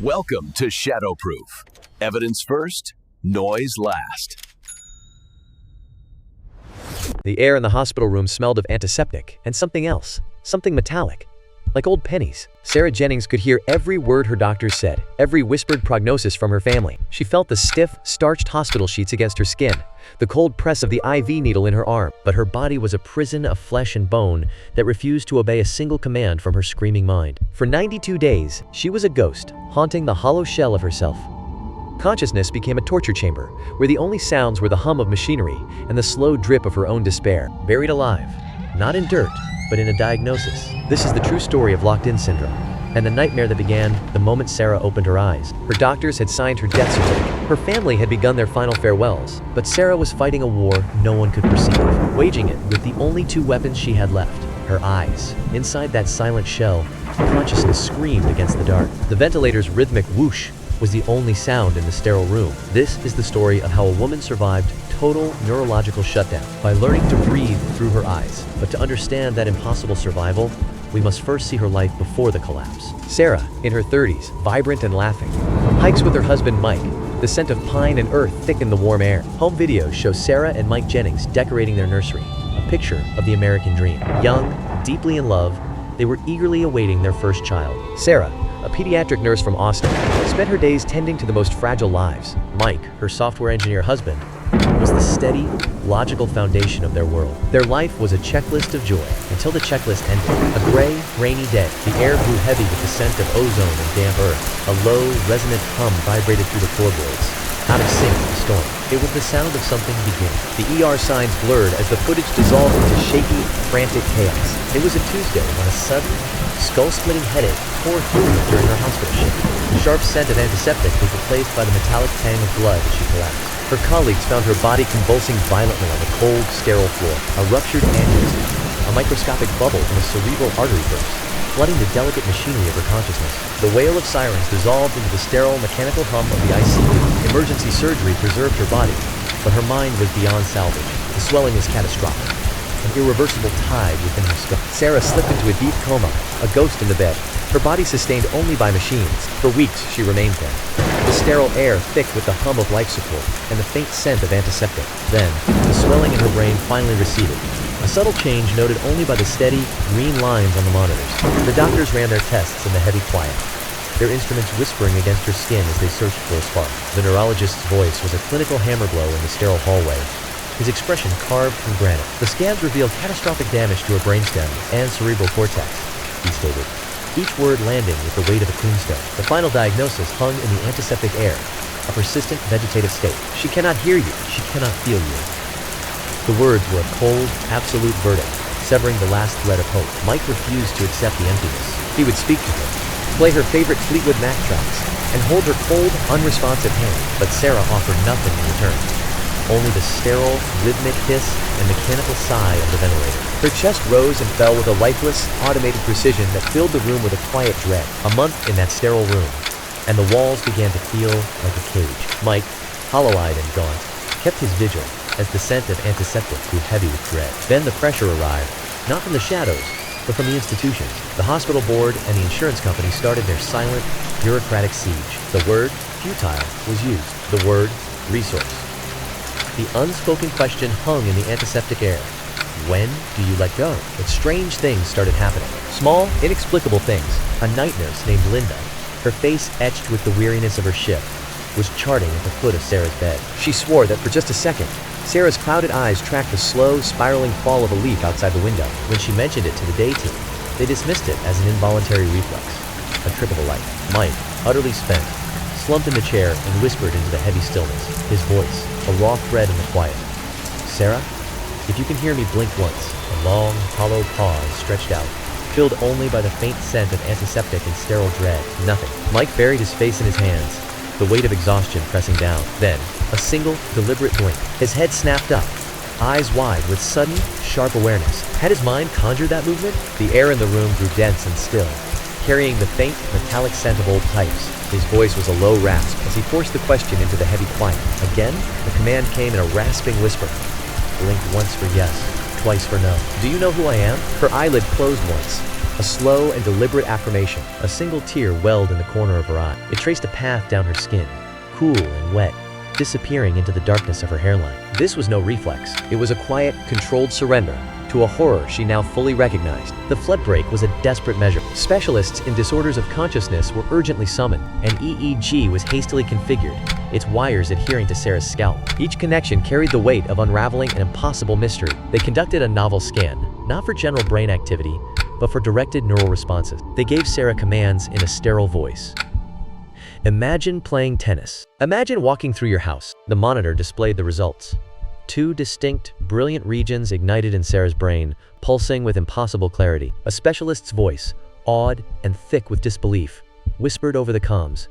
Welcome to Shadowproof. Evidence first, noise last. The air in the hospital room smelled of antiseptic and something else, something metallic, like old pennies. Sarah Jennings could hear every word her doctors said, every whispered prognosis from her family. She felt the stiff, starched hospital sheets against her skin, the cold press of the IV needle in her arm, but her body was a prison of flesh and bone that refused to obey a single command from her screaming mind. For 92 days, she was a ghost, haunting the hollow shell of herself. Consciousness became a torture chamber, where the only sounds were the hum of machinery and the slow drip of her own despair. Buried alive, not in dirt, but in a diagnosis. This is the true story of locked-in syndrome, and the nightmare that began the moment Sarah opened her eyes. Her doctors had signed her death certificate. Her family had begun their final farewells, but Sarah was fighting a war no one could perceive, waging it with the only two weapons she had left, her eyes. Inside that silent shell, consciousness screamed against the dark. The ventilator's rhythmic whoosh was the only sound in the sterile room. This is the story of how a woman survived total neurological shutdown by learning to breathe through her eyes. But to understand that impossible survival, we must first see her life before the collapse. Sarah, in her 30s, vibrant and laughing, hikes with her husband Mike. The scent of pine and earth thickened the warm air. Home videos show Sarah and Mike Jennings decorating their nursery, a picture of the American dream. Young, deeply in love, they were eagerly awaiting their first child. Sarah, a pediatric nurse from Austin, spent her days tending to the most fragile lives. Mike, her software engineer husband, was the steady, logical foundation of their world. Their life was a checklist of joy until the checklist ended. A gray, rainy day. The air grew heavy with the scent of ozone and damp earth. A low, resonant hum vibrated through the floorboards, out of sync with the storm. It was the sound of something beginning. The ER signs blurred as the footage dissolved into shaky, frantic chaos. It was a Tuesday when a sudden, skull-splitting headache tore through her during her hospital shift. The sharp scent of antiseptic was replaced by the metallic tang of blood as she collapsed. Her colleagues found her body convulsing violently on the cold, sterile floor. A ruptured aneurysm, a microscopic bubble in a cerebral artery burst, flooding the delicate machinery of her consciousness. The wail of sirens dissolved into the sterile, mechanical hum of the ICU. Emergency surgery preserved her body, but her mind was beyond salvage. The swelling was catastrophic, an irreversible tide within her skull. Sarah slipped into a deep coma, a ghost in the bed, her body sustained only by machines. For weeks, she remained there, the sterile air thick with the hum of life support and the faint scent of antiseptic. Then, the swelling in her brain finally receded, a subtle change noted only by the steady, green lines on the monitors. The doctors ran their tests in the heavy quiet, their instruments whispering against her skin as they searched for a spark. The neurologist's voice was a clinical hammer blow in the sterile hallway, his expression carved from granite. The scans revealed catastrophic damage to her brainstem and cerebral cortex, he stated, each word landing with the weight of a tombstone. The final diagnosis hung in the antiseptic air, a persistent vegetative state. She cannot hear you, she cannot feel you. The words were a cold, absolute verdict, severing the last thread of hope. Mike refused to accept the emptiness. He would speak to her, play her favorite Fleetwood Mac tracks, and hold her cold, unresponsive hand, but Sarah offered nothing in return. Only the sterile, rhythmic hiss and mechanical sigh of the ventilator. Her chest rose and fell with a lifeless, automated precision that filled the room with a quiet dread. A month in that sterile room, and the walls began to feel like a cage. Mike, hollow-eyed and gaunt, kept his vigil as the scent of antiseptic grew heavy with dread. Then the pressure arrived, not from the shadows, but from the institutions. The hospital board and the insurance company started their silent, bureaucratic siege. The word futile was used. The word resource. The unspoken question hung in the antiseptic air. When do you let go? But strange things started happening. Small, inexplicable things. A night nurse named Linda, her face etched with the weariness of her shift, was charting at the foot of Sarah's bed. She swore that for just a second, Sarah's clouded eyes tracked the slow, spiraling fall of a leaf outside the window. When she mentioned it to the day team, they dismissed it as an involuntary reflex, a trick of the light. Mike, utterly spent, slumped in the chair and whispered into the heavy stillness, his voice a raw thread in the quiet. Sarah, if you can hear me, blink once. A long, hollow pause stretched out, filled only by the faint scent of antiseptic and sterile dread. Nothing. Mike buried his face in his hands, the weight of exhaustion pressing down. Then, a single, deliberate blink. His head snapped up, eyes wide with sudden, sharp awareness. Had his mind conjured that movement? The air in the room grew dense and still, carrying the faint, metallic scent of old pipes. His voice was a low rasp as he forced the question into the heavy quiet. Again, the command came in a rasping whisper. Blink once for yes, twice for no. Do you know who I am? Her eyelid closed once, A slow and deliberate affirmation. A single tear welled in the corner of her eye. It traced a path down her skin, cool and wet, disappearing into the darkness of her hairline. This was no reflex. It was a quiet, controlled surrender to a horror she now fully recognized. The floodbreak was a desperate measure. Specialists in disorders of consciousness were urgently summoned. An EEG was hastily configured, its wires adhering to Sarah's scalp. Each connection carried the weight of unraveling an impossible mystery. They conducted a novel scan, not for general brain activity, but for directed neural responses. They gave Sarah commands in a sterile voice. Imagine playing tennis. Imagine walking through your house. The monitor displayed the results. 2 distinct, brilliant regions ignited in Sarah's brain, pulsing with impossible clarity. A specialist's voice, awed and thick with disbelief, whispered over the comms,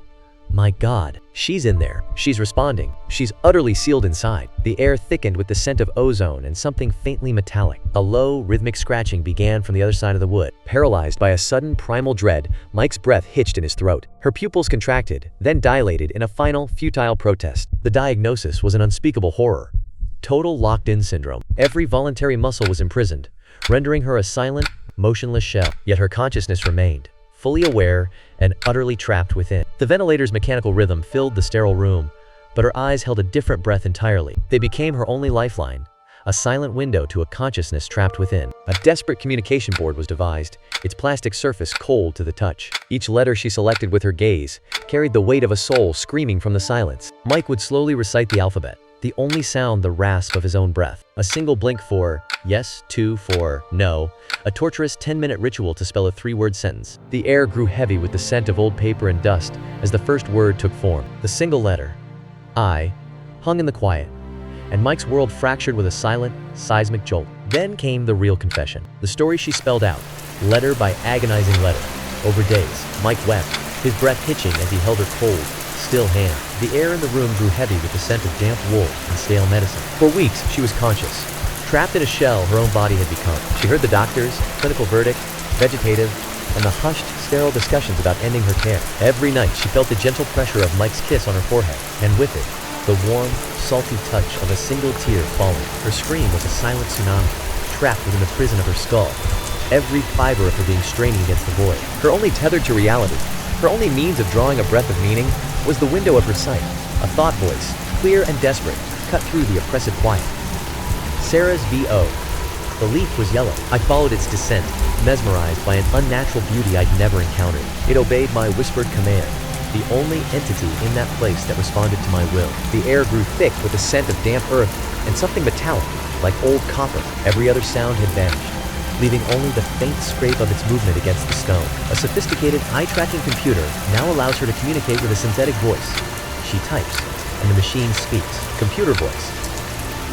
"My God, she's in there. She's responding. She's utterly sealed inside." The air thickened with the scent of ozone and something faintly metallic. A low, rhythmic scratching began from the other side of the wood. Paralyzed by a sudden primal dread, Mike's breath hitched in his throat. Her pupils contracted, then dilated in a final, futile protest. The diagnosis was an unspeakable horror. Total locked-in syndrome. Every voluntary muscle was imprisoned, rendering her a silent, motionless shell. Yet her consciousness remained, fully aware and utterly trapped within. The ventilator's mechanical rhythm filled the sterile room, but her eyes held a different breath entirely. They became her only lifeline, a silent window to a consciousness trapped within. A desperate communication board was devised, its plastic surface cold to the touch. Each letter she selected with her gaze carried the weight of a soul screaming from the silence. Mike would slowly recite the alphabet, the only sound the rasp of his own breath. A single blink for yes, 2 for no, a torturous 10-minute ritual to spell a 3-word sentence. The air grew heavy with the scent of old paper and dust as the first word took form. The single letter, I, hung in the quiet, and Mike's world fractured with a silent, seismic jolt. Then came the real confession. The story she spelled out, letter by agonizing letter. Over days, Mike wept, his breath hitching as he held her cold, still hand. The air in the room grew heavy with the scent of damp wool and stale medicine. For weeks, she was conscious, trapped in a shell her own body had become. She heard the doctors, clinical verdict, vegetative, and the hushed, sterile discussions about ending her care. Every night, she felt the gentle pressure of Mike's kiss on her forehead, and with it, the warm, salty touch of a single tear falling. Her scream was a silent tsunami, trapped within the prison of her skull, every fiber of her being straining against the void. Her only tethered to reality, her only means of drawing a breath of meaning, was the window of her sight. A thought voice, clear and desperate, cut through the oppressive quiet. Sarah's V.O. The leaf was yellow. I followed its descent, mesmerized by an unnatural beauty I'd never encountered. It obeyed my whispered command, the only entity in that place that responded to my will. The air grew thick with the scent of damp earth and something metallic, like old copper. Every other sound had vanished, leaving only the faint scrape of its movement against the stone. A sophisticated eye-tracking computer now allows her to communicate with a synthetic voice. She types, and the machine speaks. Computer voice.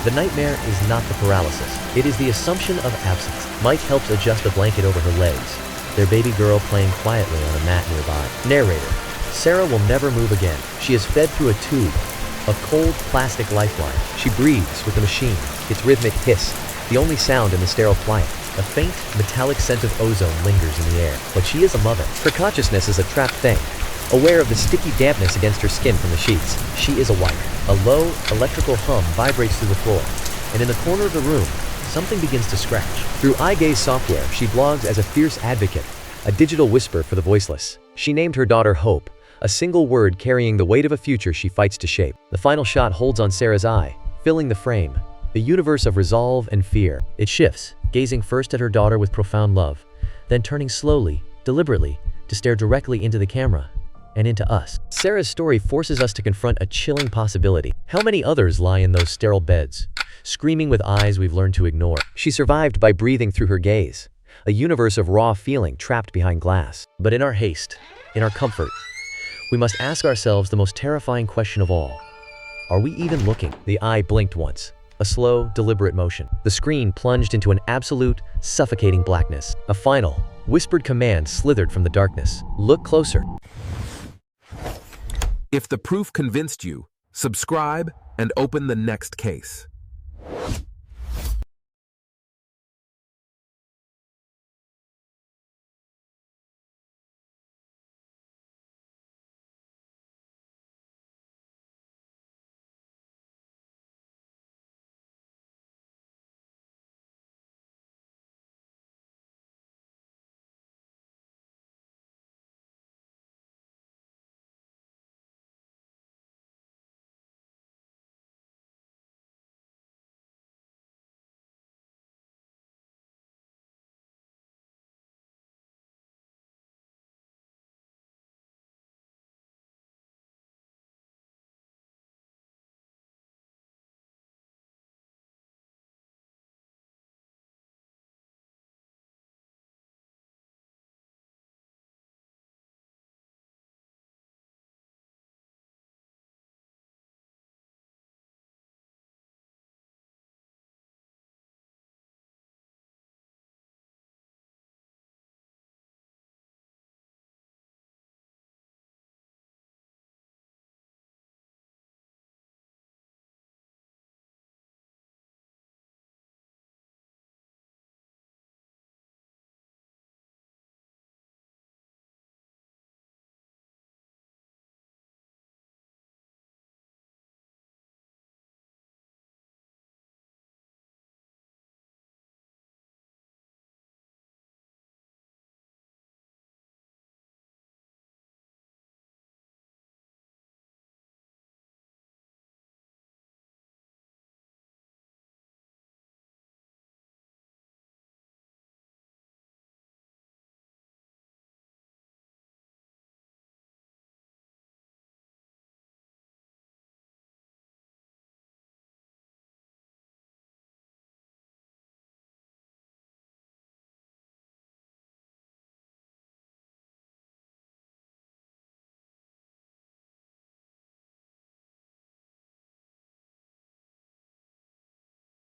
The nightmare is not the paralysis. It is the assumption of absence. Mike helps adjust a blanket over her legs, their baby girl playing quietly on a mat nearby. Narrator. Sarah will never move again. She is fed through a tube, a cold plastic lifeline. She breathes with the machine, its rhythmic hiss, the only sound in the sterile quiet. A faint, metallic scent of ozone lingers in the air, but she is a mother. Her consciousness is a trapped thing, aware of the sticky dampness against her skin from the sheets. She is a wife. A low, electrical hum vibrates through the floor, and in the corner of the room, something begins to scratch. Through eye gaze software, she blogs as a fierce advocate, a digital whisper for the voiceless. She named her daughter Hope, a single word carrying the weight of a future she fights to shape. The final shot holds on Sarah's eye, filling the frame, a universe of resolve and fear. It shifts, gazing first at her daughter with profound love, then turning slowly, deliberately, to stare directly into the camera and into us. Sarah's story forces us to confront a chilling possibility. How many others lie in those sterile beds, screaming with eyes we've learned to ignore? She survived by breathing through her gaze, a universe of raw feeling trapped behind glass. But in our haste, in our comfort, we must ask ourselves the most terrifying question of all. Are we even looking? The eye blinked once. A slow, deliberate motion. The screen plunged into an absolute, suffocating blackness. A final, whispered command slithered from the darkness. Look closer. If the proof convinced you, subscribe and open the next case.